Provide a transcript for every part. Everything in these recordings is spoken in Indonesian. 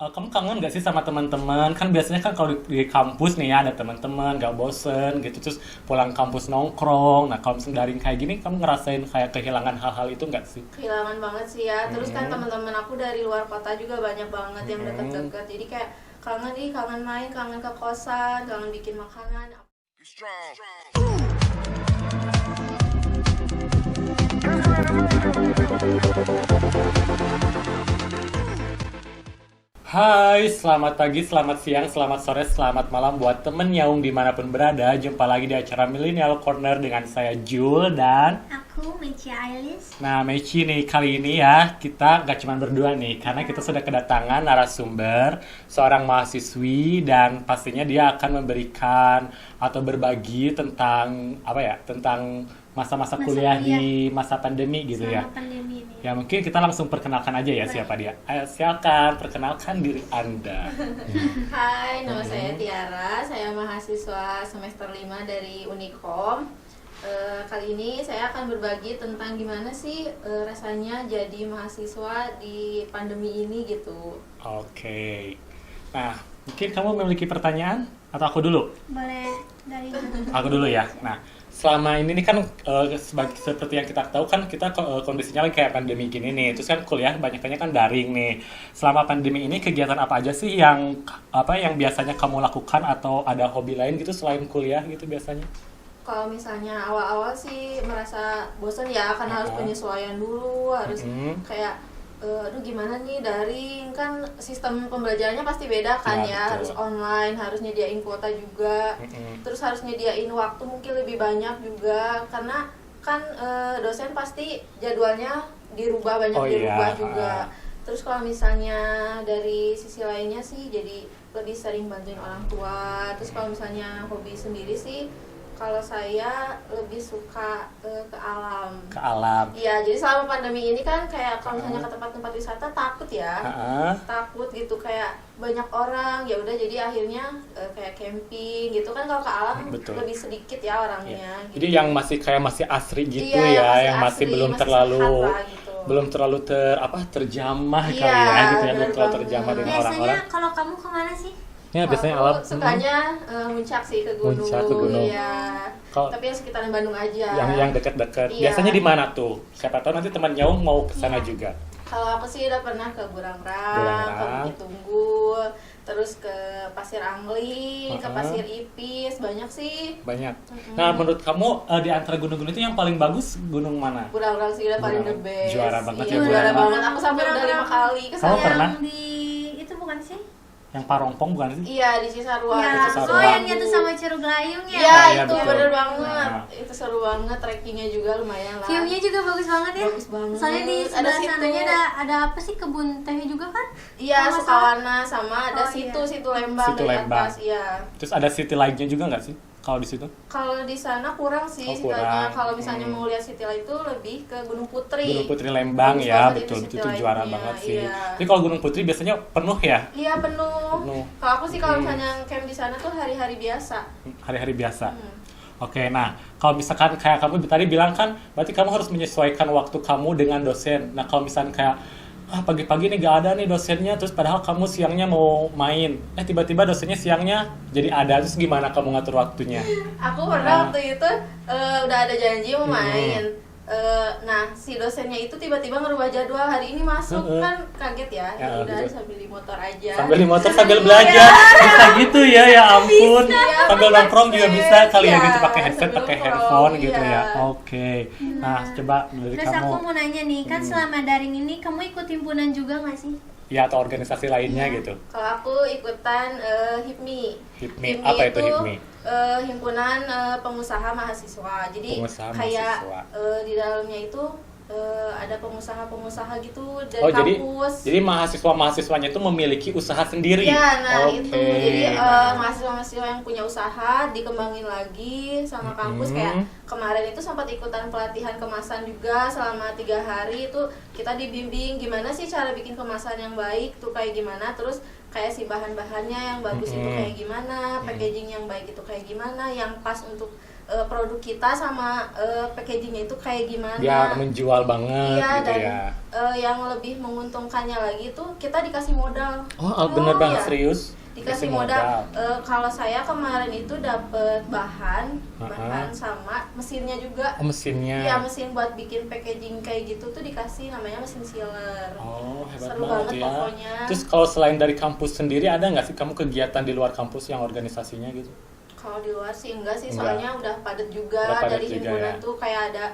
kamu kangen gak sih sama teman-teman? Kan biasanya kan kalau di kampus nih ya ada teman-teman, gak bosen gitu, terus pulang kampus nongkrong. Nah kalau misalnya daring kayak gini, kamu ngerasain kayak kehilangan hal-hal itu gak sih? Kehilangan banget sih ya. Terus kan Mm-mm. teman-teman aku dari luar kota juga banyak banget yang Mm-mm. deket-deket. Jadi kayak kangen nih, kangen main, kangen ke kosan, kangen bikin makanan. Hai, selamat pagi, selamat siang, selamat sore, selamat malam buat temen Nyaung dimanapun berada. Jumpa lagi di acara Millennial Corner dengan saya Jul dan... Aku Mecia Ailis. Nah, Meci nih kali ini ya kita gak cuma berdua nih karena kita sudah kedatangan narasumber seorang mahasiswi dan pastinya dia akan memberikan atau berbagi tentang apa ya tentang masa-masa Masa kuliah kuliah. di masa pandemi gitu ya. Selama pandemi ini. Ya mungkin kita langsung perkenalkan aja ya siapa dia. Ayo silakan perkenalkan diri Anda. Hai, nama saya Tiara. Saya mahasiswa semester 5 dari Unikom. Kali ini saya akan berbagi tentang gimana sih rasanya jadi mahasiswa di pandemi ini gitu. Oke. Nah, mungkin kamu memiliki pertanyaan atau aku dulu? Boleh dari Aku dulu ya. Nah, selama ini nih kan seperti yang kita tahu kan kita kondisinya lagi kayak pandemi gini nih. Terus kan kuliah banyaknya kan daring nih. Selama pandemi ini kegiatan apa aja sih yang biasanya kamu lakukan atau ada hobi lain gitu selain kuliah gitu biasanya? Kalau misalnya awal-awal sih merasa bosan ya, karena harus penyesuaian dulu, harus kayak aduh gimana nih daring, kan sistem pembelajarannya pasti beda kan Ya, ya, harus betul. online, harus nyediain kuota juga, terus harus nyediain waktu mungkin lebih banyak juga, karena kan dosen pasti jadwalnya dirubah, banyak Oh iya, dirubah juga. Terus kalau misalnya dari sisi lainnya sih jadi lebih sering bantuin orang tua. Terus kalau misalnya hobi sendiri sih, kalau saya lebih suka ke alam. Ke alam. Iya, jadi selama pandemi ini kan kayak kalau misalnya ke tempat-tempat wisata takut ya. Heeh. Takut gitu, kayak banyak orang, ya udah jadi akhirnya kayak camping gitu kan. Kalau ke alam Betul. lebih sedikit ya orangnya gitu. Jadi yang masih asri gitu Iya, ya, yang masih asri, belum masih terlalu sehat lah gitu. terjamah Iya, kali ya gitu ya, belum bener terlalu banget. terjamah dengan Biasanya orang-orang. kalau kamu kemana sih? Ya biasanya Aku alam. sukanya muncak sih ke gunung. Muncak ke gunung. Iya. Kalau- Tapi yang sekitaran Bandung aja. yang dekat-dekat. Iya. Biasanya di mana tuh? Siapa tahu nanti teman Nyaung mau ke sana Iya. juga. Kalau aku sih udah pernah ke Burangrang, Burangrang. ke Bukit Tunggul, terus ke Pasir Angling, ke Uh-uh. Pasir Ipis, banyak sih. Banyak. Nah, menurut kamu di antara gunung-gunung itu yang paling bagus gunung mana? Burangrang sih udah paling the Burangrang. best. Juara banget Iya, ya juara Burangrang. banget. Aku sampai udah 5 kali ke Kamu sana. pernah? Yang di itu bukan sih? Yang Parongpong bukan sih? Iya, di Cisarua. Ya, Itu Cisarua. oh yang nyatu sama Curug Layung ya. Iya, Iya, itu betul. bener banget. Nah. Itu seru banget, trekkingnya juga lumayan lah. View-nya juga bagus banget ya. Bagus banget. Soalnya di Ada sebelah situ. sananya ada apa sih, kebun teh juga kan? Iya, Kalau nggak Sukawana sama ada Oh, situ iya. situ Lembang Situ dari Lembang. atas, iya. Terus ada city lainnya juga nggak sih? Kalau di situ? Kalau di sana kurang sih Oh, sitanya. kurang. Kalau misalnya mau lihat City Light itu lebih ke Gunung Putri. Gunung Putri Lembang Bagus ya, banget betul. City Itu juara Light-nya, banget sih. iya. Tapi kalau Gunung Putri biasanya penuh ya? Iya penuh. Penuh. Kalau aku sih kalau misalnya camp di sana tuh hari-hari biasa. Hari-hari biasa. Hmm. Oke, nah kalau misalkan kayak kamu tadi bilang kan, berarti kamu harus menyesuaikan waktu kamu dengan dosen. Nah kalau misalkan kayak pagi-pagi nih gak ada nih dosennya, terus padahal kamu siangnya mau main, tiba-tiba dosennya siangnya jadi ada, terus gimana kamu ngatur waktunya? Aku pernah waktu itu udah ada janji mau main. Nah si dosennya itu tiba-tiba ngerubah jadwal, hari ini masuk. Kan kaget ya, Ya, udah betul. sambil di motor aja. Sambil di motor sambil belajar, bisa gitu ya ampun. Bisa, Sambil bener nongkrong juga sih. bisa kali ya Iya, gitu, pakai headset, sambil pakai nongkrong, handphone gitu iya. ya. Oke. Nah coba dari Terus kamu, aku mau nanya nih, kan selama daring ini kamu ikut himpunan juga nggak sih? ya atau organisasi lainnya gitu. Kalau aku ikutan HIPMI. HIPMI, apa itu HIPMI? Himpunan pengusaha mahasiswa. Jadi Pengusaha kayak mahasiswa. di dalamnya itu ada pengusaha-pengusaha gitu dari Oh kampus. jadi mahasiswa-mahasiswanya itu memiliki usaha sendiri. Ya, nah Oke. itu. Jadi Nah. mahasiswa-mahasiswa yang punya usaha dikembangin lagi sama kampus. Kayak kemarin itu sempat ikutan pelatihan kemasan juga selama 3 hari itu kita dibimbing gimana sih cara bikin kemasan yang baik tuh kayak gimana. Terus kayak si bahan-bahannya yang bagus itu kayak gimana, Mm-mm. packaging yang baik itu kayak gimana, yang pas untuk produk kita sama packagingnya itu kayak gimana. Biar menjual banget Iya, gitu dan ya. yang lebih menguntungkannya lagi tuh kita dikasih modal. Oh, bener banget iya. serius? Dikasih modal. Kalau saya kemarin itu dapet bahan sama mesinnya juga. Oh, mesinnya. Iya, mesin buat bikin packaging kayak gitu tuh dikasih namanya mesin sealer. Oh, hebat Seru banget banget ya. pokoknya. Terus kalau selain dari kampus sendiri ada nggak sih kamu kegiatan di luar kampus yang organisasinya gitu? Kalau di luar sih enggak sih, Enggak. soalnya udah padat juga. Udah padat Dari juga himpunan ya. tuh kayak ada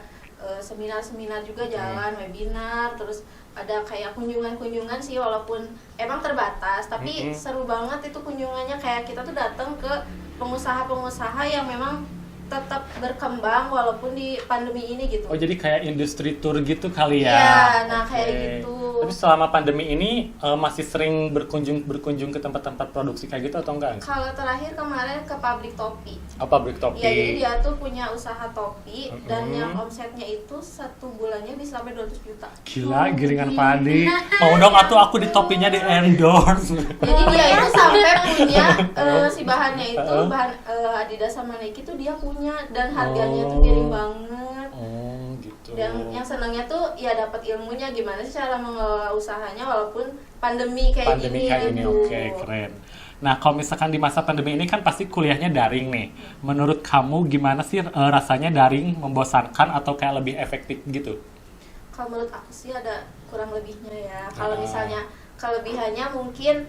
seminar-seminar juga jalan, webinar, terus ada kayak kunjungan-kunjungan sih, walaupun emang terbatas, tapi seru banget itu kunjungannya. Kayak kita tuh datang ke pengusaha-pengusaha yang memang tetap berkembang walaupun di pandemi ini gitu. Oh, jadi kayak industri tour gitu kali ya? Iya, nah Oke. kayak gitu. Tapi selama pandemi ini masih sering berkunjung ke tempat-tempat produksi kayak gitu atau enggak? Kalau terakhir kemarin ke pabrik topi. Oh, pabrik topi. Ya, jadi dia tuh punya usaha topi dan yang omsetnya itu satu bulannya bisa sampai 200 juta. Gila, gilingan padi. Mau dong aku di topinya di endorse. Jadi dia itu sampai punya si bahannya itu bahan Adidas sama Nike tuh dia punya, dan harganya tuh miring banget. Oh, gitu. Dan yang senangnya tuh ya dapat ilmunya gimana sih cara mengelola usahanya walaupun pandemi kayak gini gitu. Oke, keren. Nah, kalau misalkan di masa pandemi ini kan pasti kuliahnya daring nih. Menurut kamu gimana sih rasanya daring, membosankan atau kayak lebih efektif gitu? Kalau menurut aku sih ada kurang lebihnya ya. Kalau misalnya kelebihannya mungkin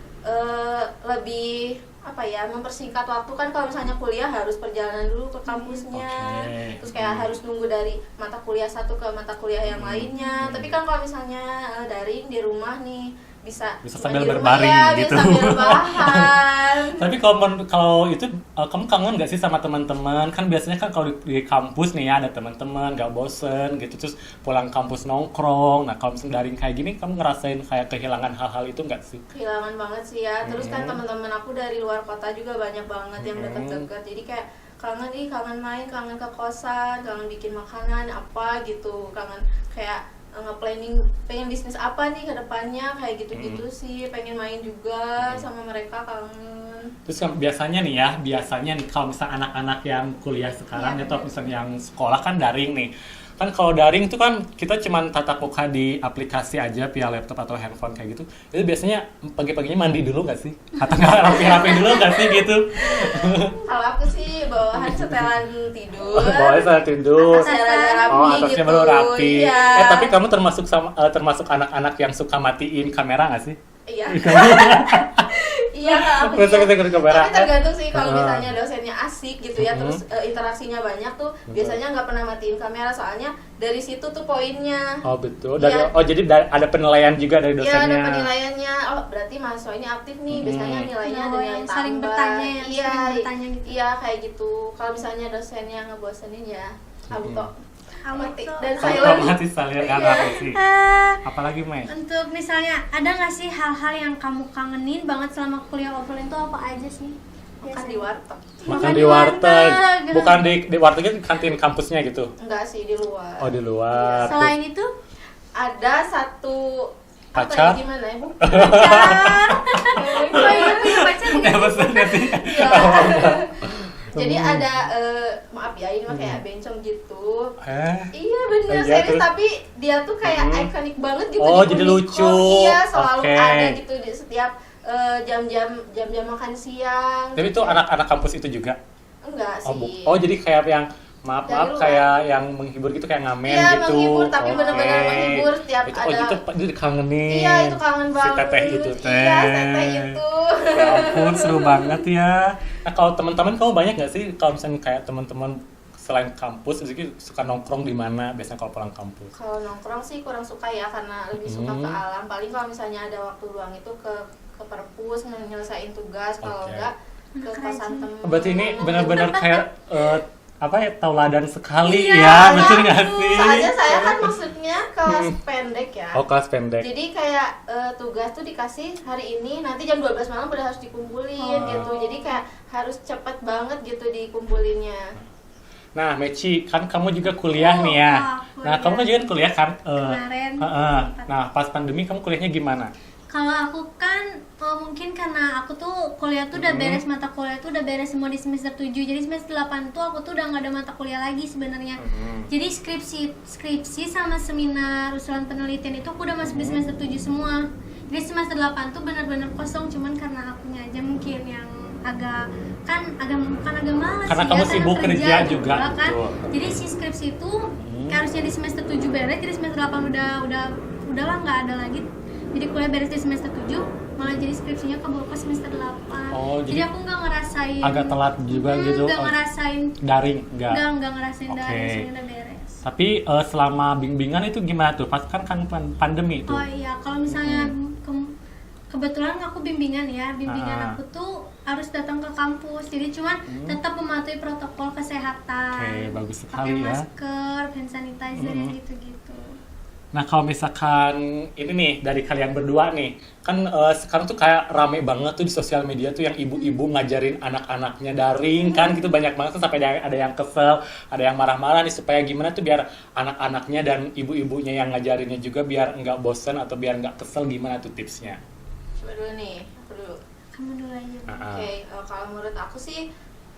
lebih apa ya, mempersingkat waktu. Kan kalau misalnya kuliah harus perjalanan dulu ke kampusnya, terus kayak harus nunggu dari mata kuliah satu ke mata kuliah yang lainnya. Tapi kan kalau misalnya daring di rumah nih bisa sambil di rumah berbaring ya, gitu. bisa sambil bahan. Tapi kalau itu kamu kangen nggak sih sama teman-teman? Kan biasanya kan kalau di kampus nih ya ada teman-teman, nggak bosen gitu, terus pulang kampus nongkrong. Nah, kalau misalnya daring kayak gini, kamu ngerasain kayak kehilangan hal-hal itu nggak sih? Kehilangan banget sih ya. Terus kan teman-teman aku dari luar kota juga banyak banget yang deket-deket. Jadi kayak kangen main, kangen ke kosan, kangen bikin makanan apa gitu, kangen kayak nge-planning pengen bisnis apa nih ke depannya kayak gitu-gitu sih, pengen main juga sama mereka, kangen. Terus biasanya nih kalau misalnya anak-anak yang kuliah sekarang atau misalnya yang sekolah kan daring nih. Kan kalau daring itu kan kita cuman tatap muka di aplikasi aja via laptop atau handphone kayak gitu. Itu biasanya pagi-paginya mandi dulu nggak sih? Atau nggak rapi-rapi dulu nggak sih gitu? Kalau aku sih bawahan setelan tidur. Bawahnya saat tidur. Atasnya rapi Oh, atasnya gitu. baru rapi. Iya. Tapi kamu termasuk anak-anak yang suka matiin kamera nggak sih? Iya. Iya, kalau aku Terus iya. ke kamera. Tapi tergantung sih, kalau misalnya dosennya asik gitu ya, terus interaksinya banyak tuh, biasanya nggak pernah matiin kamera, soalnya dari situ tuh poinnya. Oh, betul. Iya. Jadi ada penilaian juga dari Iya, dosennya. ada penilaiannya. Oh, berarti mahasiswa ini aktif nih. Biasanya nilainya ada nilai tambah. saling bertanya, yang Iya, sering bertanya gitu. Iya, kayak gitu. Kalau misalnya dosennya ngebosenin ya, auto mati dan Otomatis silent karena Iya. sih. Apalagi Mei? Untuk misalnya ada nggak sih hal-hal yang kamu kangenin banget selama kuliah offline itu apa aja sih? makan di warteg. Makan di warteg. Bukan di wartegnya kantin kampusnya gitu. Enggak sih, di luar. Oh, di luar. Selain itu Ada satu Pacar? apa ya, gimana ya, Bu? pacar. Oh iya, punya pacar Ya, nggak sih? maksudnya sih. Ya. Jadi ada maaf ya, ini mah kayak bencong gitu. Iya bener, Iya, serius, terus? tapi dia tuh kayak ikonik banget gitu Oh, di jadi Unicom. lucu. Iya, selalu Oke. ada gitu di setiap jam-jam makan siang. Tapi itu anak-anak kampus itu juga. Enggak sih. Oh, jadi kayak yang maaf Dari luar. kayak yang menghibur gitu, kayak ngamen Iya, gitu. menghibur, tapi Oke. benar-benar menghibur setiap itu, ada. itu dikangenin. Iya, itu kangen banget. Si teteh itu teh. Iya, teteh itu. Ya ampun, seru banget ya. Nah, kalau teman-teman kamu banyak nggak sih kalau misalnya kayak teman-teman selain kampus, jadi suka nongkrong di mana biasanya kalau pulang kampus? Kalau nongkrong sih kurang suka ya, karena lebih suka ke alam. Paling kalau misalnya ada waktu luang itu ke perpus nyelesain tugas, kalau Oke. enggak ke kosan temen. Berarti ini benar-benar kayak tauladan sekali Iya, ya, betul nggak sih? Soalnya saya kan maksudnya kelas pendek ya. Oh, kelas pendek. Jadi kayak tugas tuh dikasih hari ini, nanti jam 12 malam udah harus dikumpulin gitu. Jadi kayak harus cepet banget gitu dikumpulinnya. Nah, Meci, kan kamu juga kuliah nih ya. kuliah. Nah, kamu kan juga kuliah kan? Kemarin. Nah, pas pandemi kamu kuliahnya gimana? Kalau aku kan mungkin karena karena aku tuh kuliah tuh udah beres, mata kuliah tuh udah beres semua di semester 7. Jadi semester 8 tuh aku tuh udah nggak ada mata kuliah lagi sebenarnya. Jadi skripsi sama seminar usulan penelitian itu aku udah masuk di semester 7 semua. Jadi semester 8 tuh benar-benar kosong, cuman karena akunya aja mungkin yang agak malas Karena sih kamu ya, sibuk karena kerja juga, kan. betul. Jadi si skripsi itu harusnya di semester 7 beres, jadi semester 8 udahlah nggak ada lagi. Jadi kuliah beres di semester 7, malah jadi skripsinya kebawa ke semester 8. Oh, jadi aku nggak ngerasain agak telat juga gitu. nggak ngerasain Daring nggak ngerasain Oke. dari sini udah beres. Tapi selama bimbingan itu gimana tuh? Pas kan pandemi tuh. Oh iya, kalau misalnya kebetulan aku bimbingan aku tuh harus datang ke kampus, jadi cuman tetap mematuhi protokol kesehatan. Oke, bagus sekali pakai ya. masker, hand sanitizer yang gitu-gitu. Nah, kalau misalkan ini nih dari kalian berdua nih, kan sekarang tuh kayak rame banget tuh di sosial media tuh yang ibu-ibu ngajarin anak-anaknya daring kan, gitu banyak banget tuh sampai ada yang kesel, ada yang marah-marah nih supaya gimana tuh biar anak-anaknya dan ibu-ibunya yang ngajarinnya juga biar nggak bosen atau biar nggak kesel, gimana tuh tipsnya? Coba dulu nih, aku dulu. Kamu dulu aja. Oke, kalau menurut aku sih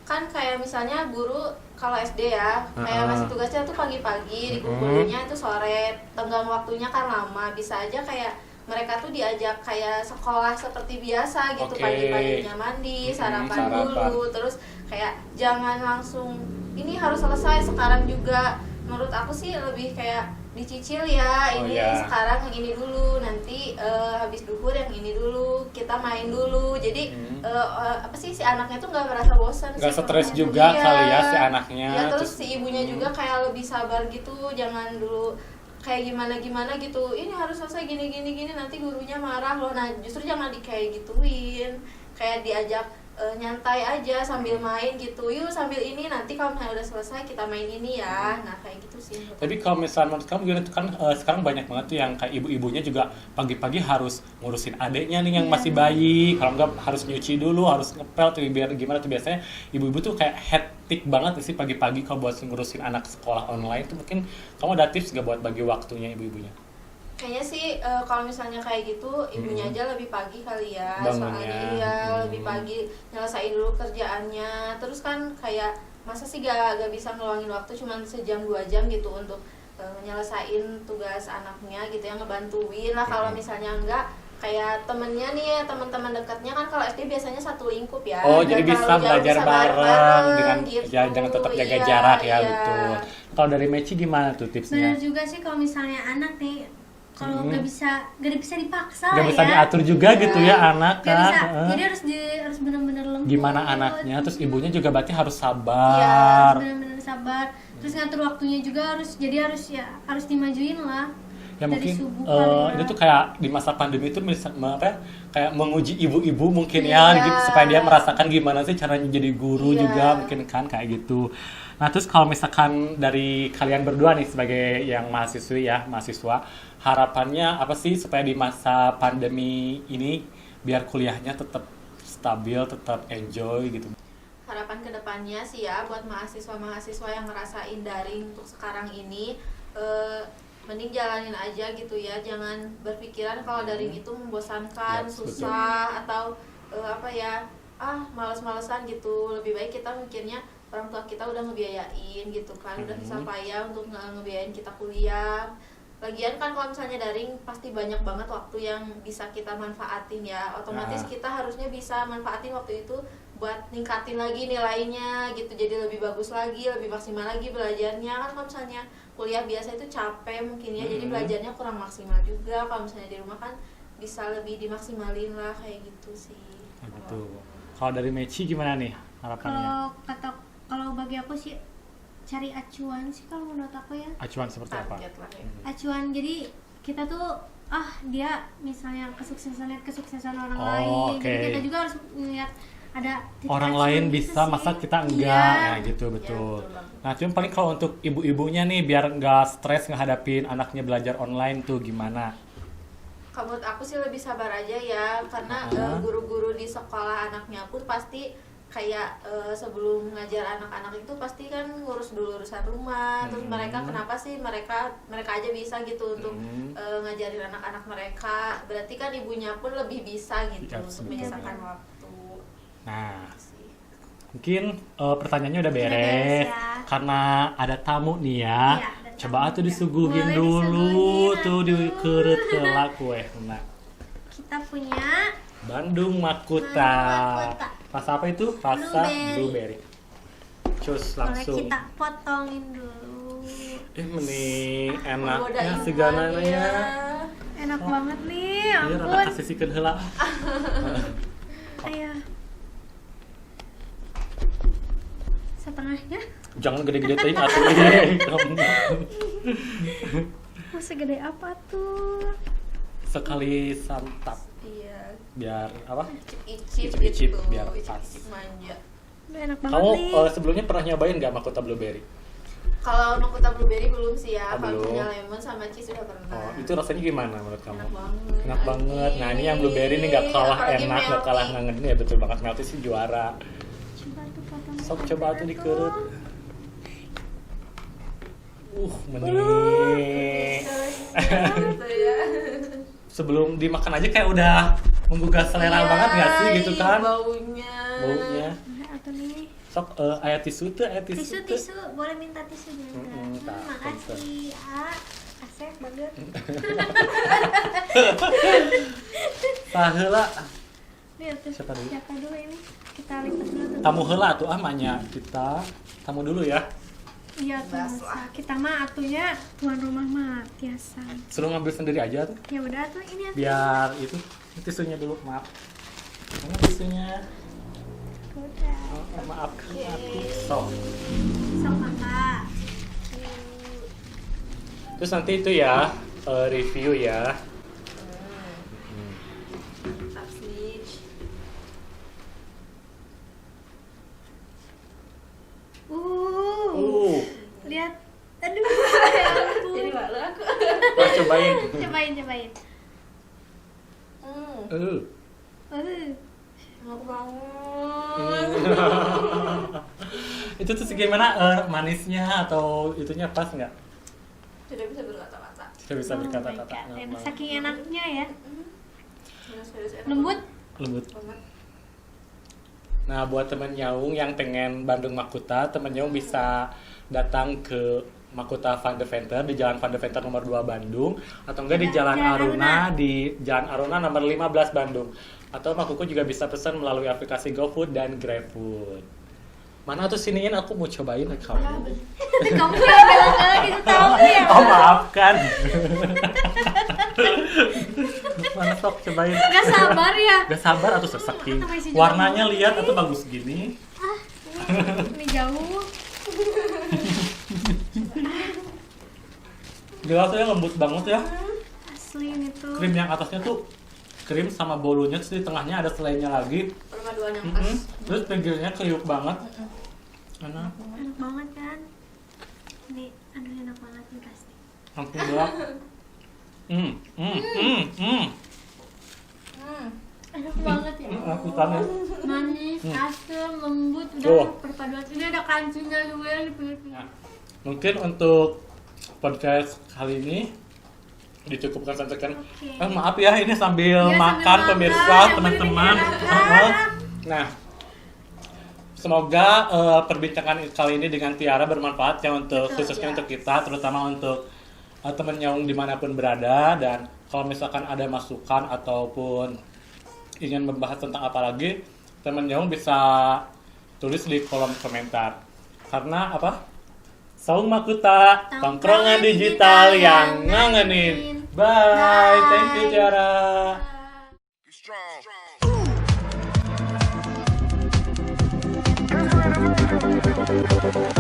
kan kayak misalnya guru kalau SD ya, kayak ngasih tugasnya tuh pagi-pagi, dikumpulinnya itu sore, tenggang waktunya kan lama, bisa aja kayak mereka tuh diajak kayak sekolah seperti biasa gitu, Oke. pagi-paginya mandi, sarapan dulu, terus kayak jangan langsung ini harus selesai sekarang juga. Menurut aku sih lebih kayak dicicil ya, Oh, ini ya. sekarang yang ini dulu, nanti habis duhur yang ini dulu, kita main dulu. Jadi apa sih, si anaknya tuh nggak merasa bosan, Nggak si stres mamanya juga tuh, kali ya si anaknya. ya, terus si ibunya juga kayak lebih sabar gitu, jangan dulu kayak gimana gitu, ini harus selesai gini nanti gurunya marah loh. Nah justru jangan kayak gituin, kayak diajak nyantai aja sambil main gitu, yuk sambil ini, nanti kalau misalnya udah selesai kita main ini ya. Nah kayak gitu sih. Tapi kalau misalnya menurut kamu gimana tuh kan sekarang banyak banget tuh yang kayak ibu-ibunya juga pagi-pagi harus ngurusin adiknya nih yang masih bayi, kalau enggak harus nyuci dulu, harus ngepel tuh, biar gimana tuh biasanya ibu-ibu tuh kayak hektik banget sih pagi-pagi kalau buat ngurusin anak sekolah online tuh. Mungkin kamu ada tips gak buat bagi waktunya ibu-ibunya? Kayaknya sih kalau misalnya kayak gitu ibunya aja lebih pagi kali ya, Bangunnya. soalnya iya lebih pagi nyelesain dulu kerjaannya. Terus kan kayak masa sih gak bisa ngeluangin waktu cuma sejam 2 jam gitu untuk nyelesain tugas anaknya gitu, yang ngebantuin lah. Kalau misalnya enggak, kayak temennya nih, teman-teman dekatnya kan kalau SD biasanya satu lingkup ya. Oh, jadi Nggak bisa terlalu jauh, belajar bisa bareng dengan gitu. ya, jangan tetap jaga Iya, jarak ya, iya. betul. Kalau dari Meci gimana tuh tipsnya? Benar juga sih, kalau misalnya anak nih, kalau nggak bisa dipaksa Gak bisa ya. diatur juga gitu ya anak Nggak kan. bisa. Heeh. Jadi harus benar-benar lembut. Gimana anaknya, terus ibunya juga berarti harus Iya, sabar. harus benar-benar sabar. Terus ngatur waktunya juga harus dimajuin lah. Ya Dari mungkin subuh kali ya. itu tuh kayak di masa pandemi itu kayak menguji ibu-ibu mungkin Iya. ya, gitu, supaya dia merasakan gimana sih caranya jadi guru Iya. juga mungkin kan kayak gitu. Nah terus kalau misalkan dari kalian berdua nih sebagai yang mahasiswa, harapannya apa sih supaya di masa pandemi ini biar kuliahnya tetap stabil, tetap enjoy gitu? Harapan kedepannya sih ya buat mahasiswa yang ngerasain daring untuk sekarang ini, mending jalanin aja gitu ya, jangan berpikiran kalau daring itu membosankan, Yes, susah, atau males-malesan gitu. Lebih baik kita mikirnya orang tua kita udah ngebiayain gitu kan, udah bisa payah untuk ngebiayain kita kuliah. Lagian kan kalau misalnya daring pasti banyak banget waktu yang bisa kita manfaatin ya, otomatis kita harusnya bisa manfaatin waktu itu buat ningkatin lagi nilainya gitu, jadi lebih bagus lagi, lebih maksimal lagi belajarnya. Kan kalau misalnya kuliah biasa itu capek mungkin ya, jadi belajarnya kurang maksimal juga. Kalau misalnya di rumah kan bisa lebih dimaksimalin lah, kayak gitu sih. Gitu. Kalau dari Meci gimana nih harapannya? Kalau bagi aku sih cari acuan sih kalau menurut aku ya. Acuan seperti apa? Target lah ya. Acuan, jadi kita tuh dia misalnya lihat kesuksesan orang Oh, lain. oke. Jadi kita juga harus melihat ada titik Orang acuan lain gitu bisa, sih. masa kita enggak? Iya. Ya gitu, betul. betul banget. Nah, cuma paling kalau untuk ibu-ibunya nih biar nggak stres ngehadapin anaknya belajar online tuh gimana? Kalau menurut aku sih lebih sabar aja ya, karena guru-guru di sekolah anaknya pun pasti kayak sebelum ngajar anak-anak itu pasti kan ngurus dulu urusan rumah. Terus mereka kenapa sih mereka aja bisa gitu untuk ngajarin anak-anak mereka. Berarti kan ibunya pun lebih bisa gitu Ya, untuk betul. menyisakan waktu. Nah, Sih. mungkin pertanyaannya udah beres, beres ya. karena ada tamu nih ya. Iya, ada Coba tamu atuh ya. disuguhin Boleh dulu disuguhin, tuh atuh. dikeureut heula kue. Nah, Kita punya Bandung Makuta. Bandung Makuta. Rasa apa itu? Rasa Blueberry. blueberry. Cus boleh langsung. kita potongin dulu. Mending enaknya Menggoda segala iman ya. Enak banget nih, Iya, rata ampun. kasih sikeun heula. Ayo. Setengahnya? Jangan gede-gede teuing atuh. Mau segede apa tuh? Sekali santap Iya. biar apa? Icip-icip Icip-icip, gitu. biar pas. Icip-icip manja. Udah enak banget Kamu nih. sebelumnya pernah nyobain nggak Makuta blueberry? Kalau Makuta blueberry belum sih ya. Oh, Kalau belum. punya lemon sama cheese udah pernah. Oh, itu rasanya gimana menurut kamu? Enak banget. Enak banget. Nah, ini yang blueberry ini nggak kalah Apalagi enak, nggak melty. kalah ngangenin ya, betul banget. Melty sih juara. Coba tuh potongin. Sok coba tuh dikeurut. Mending. Gitu ya. Sebelum dimakan aja kayak udah menggugah selera Iya, banget nggak sih gitu kan? Baunya. Baunya. Nah, atau nih. Sok aya tisu tuh, aya tisu tuh. Tisu, boleh minta tisu juga. tak, Makasih, Asep banget. Saheula. Lihat tuh. Siapa dulu? Siapa dulu ini? Kita lipat dulu tuh. Tamu heula tuh amanya. Kita tamu dulu ya. Iya tuh. Bebas Masa. lah. Kita mah atunya tuan rumah mah biasa. Suruh ngambil sendiri aja tuh. Ya udah tuh ini atuh. Biar itu tisunya dulu, maaf. Mana tisunya? Udah. Oh, maaf aku. Sok. Sok kakak. Terus nanti itu ya review ya. Mantap sih. Lihat. Aduh, ya ampun. Jadi malu aku. Wah, cobain. Cobain. Uh. Enak banget. Itu tuh gimana manisnya atau itunya pas nggak? Tidak bisa berkata-kata. Tidak bisa Oh my berkata-kata. God, Enak enak. banget. Saking enaknya ya. Serius enak Lembut. Lembut. banget. Nah, buat temen Nyaung yang pengen Bandung Makuta, temen Nyaung bisa datang ke Makuta Van de Venter di Jalan Van de Venter nomor 2 Bandung, atau enggak di Jalan Jalan Aruna di Jalan Aruna nomor 15 Bandung. Atau Makuku juga bisa pesan melalui aplikasi GoFood dan GrabFood. Mana tuh siniin, aku mau cobain kamu. Kamu yang bilang gitu tahu ya. Oh, maafkan. Mana sok cobain. Gak sabar ya. Gak sabar atau sesaking Apa isi warnanya juga lihat atau bagus gini. Ini jauh. Gelasnya lembut banget ya. Asli ini tuh. Krim yang atasnya tuh krim sama bolunya, terus di tengahnya ada selainya lagi. Perpaduan yang Mm-mm. pas. Terus pinggirnya kriuk banget. Enak. Enak banget kan. Ini aduh enak banget nih pasti. Langsung gelap. Enak banget ya. Aku kan ya. Manis, asam, lembut, Tuh. udah perpaduan. Ini ada kancingnya juga yang di pinggir-pinggir. Nah, mungkin untuk podcast kali ini dicukupkan saja kan. Oke. Maaf ya, ini sambil Iya, sambil makan makan, pemirsa, yang teman-teman. mendengarkan. Nah, semoga perbincangan kali ini dengan Tiara bermanfaat ya untuk Betul, khususnya ya. untuk kita, terutama untuk teman Nyaung dimanapun berada. Dan kalau misalkan ada masukan ataupun ingin membahas tentang apa lagi, teman Nyaung bisa tulis di kolom komentar. Karena apa? Saung Makuta, tongkrongan digital yang ngangenin. Bye, thank you Tiara. You strong. Strong.